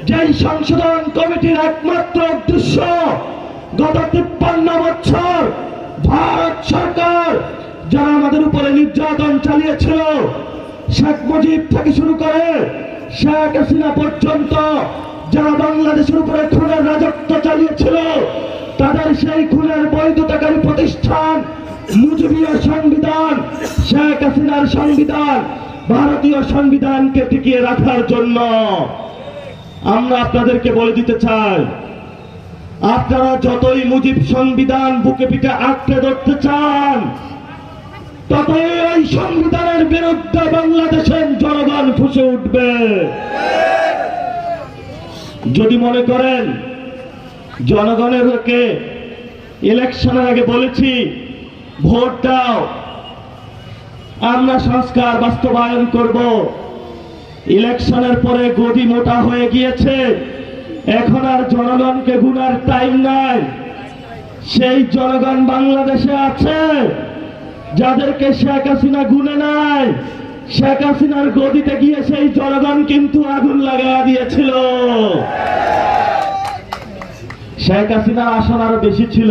যেই সংশোধন কমিটির একমাত্র উদ্দেশ্য গত 53 বছর ভারত সরকার যারা আমাদের উপরে নির্যাতন চালিয়েছিল, শেখ মুজিব থেকে শুরু করে শেখ হাসিনা পর্যন্ত যারা বাংলাদেশের উপরে খুনের রাজত্ব চালিয়েছিল, তাদের সেই খুনের বৈধতাকারী প্রতিষ্ঠান মুজিবীয় সংবিধান, শেখ হাসিনার সংবিধান, ভারতীয় সংবিধানকে টিকিয়ে রাখার জন্য আমরা আপনাদেরকে বলে দিতে চাই, আপনারা যতই মুজিব সংবিধান বুকে পিঠে আঁকড়ে ধরতে চান, ততই এই সংবিধানের বিরুদ্ধে বাংলাদেশের জনগণ ফুঁসে উঠবে। যদি মনে করেন জনগণের হকে ইলেকশনের আগে বলেছি ভোট দাও, আমরা সংস্কার বাস্তবায়ন করব, ইলেকশনের পরে গদি মোটা হয়ে গিয়েছে, এখন আর জনগণকে গুনার টাইম নাই। সেই জনগণ বাংলাদেশে আছে যাদেরকে শেখ হাসিনা গুনে নাই। শেখ হাসিনার গদিতে গিয়ে সেই জনগণ কিন্তু আগুন লাগাইয়া দিয়েছিল। শেখ হাসিনার আসন আরো বেশি ছিল,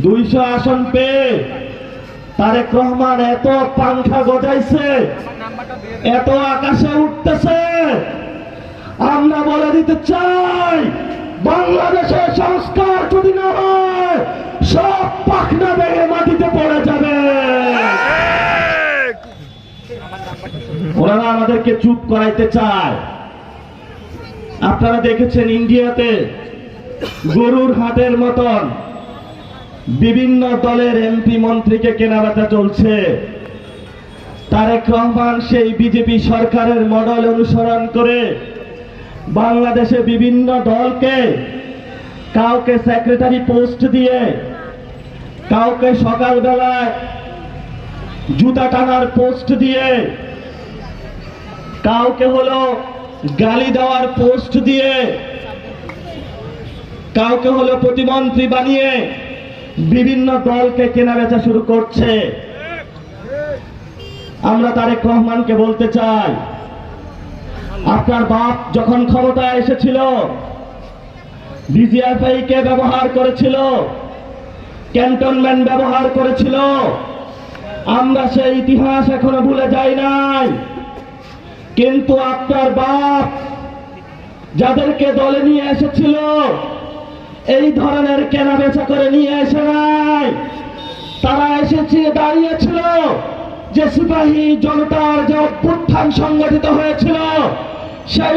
200 আসন পেয়ে তারেক রহমান এত পাংখা গজাইছে, এত আকাশে উঠতেছে। আমরা বলে দিতে চাই, বাংলাদেশের সংস্কার যদি না হয় সব পাখনা ভেঙে মাটিতে পড়ে যাবে। ওনারা আমাদেরকে চুপ করাইতে চায়। আপনারা দেখেছেন ইন্ডিয়াতে গরুর হাটের মতন বিভিন্ন দলের এমপি মন্ত্রীকে কেনাবেচা চলছে। তারেক রহমান সেই বিজেপি সরকারের মডেল অনুসরণ করে বাংলাদেশে বিভিন্ন দলকে কাউকে সেক্রেটারি পোস্ট দিয়ে, কাউকে সকালবেলায় জুতা টানার পোস্ট দিয়ে, কাউকে হলো গালি দেওয়ার পোস্ট দিয়ে, কাউকে হলো প্রতিমন্ত্রী বানিয়ে বিভিন্ন দলকে কেনাবেচা শুরু করছে। আমরা তারেক রহমানকে বলতে চাই, আপনার বাপ যখন ক্ষমতায় এসেছিল ডিজিএফআই কে ব্যবহার করেছিল, ক্যান্টনমেন্ট ব্যবহার করেছিল। আমরা সেই ইতিহাস এখনো ভুলে যাই নাই। কিন্তু আপনার বাপ যাদেরকে দলে নিয়ে এসেছিল এই ধরনের কেনাবেচা করে নিয়ে এসে নাই। তারা এসেছে দাঁড়িয়েছিল যে সিপাহী জনতার যে অভ্যুত্থান সংগঠিত হয়েছিল সেই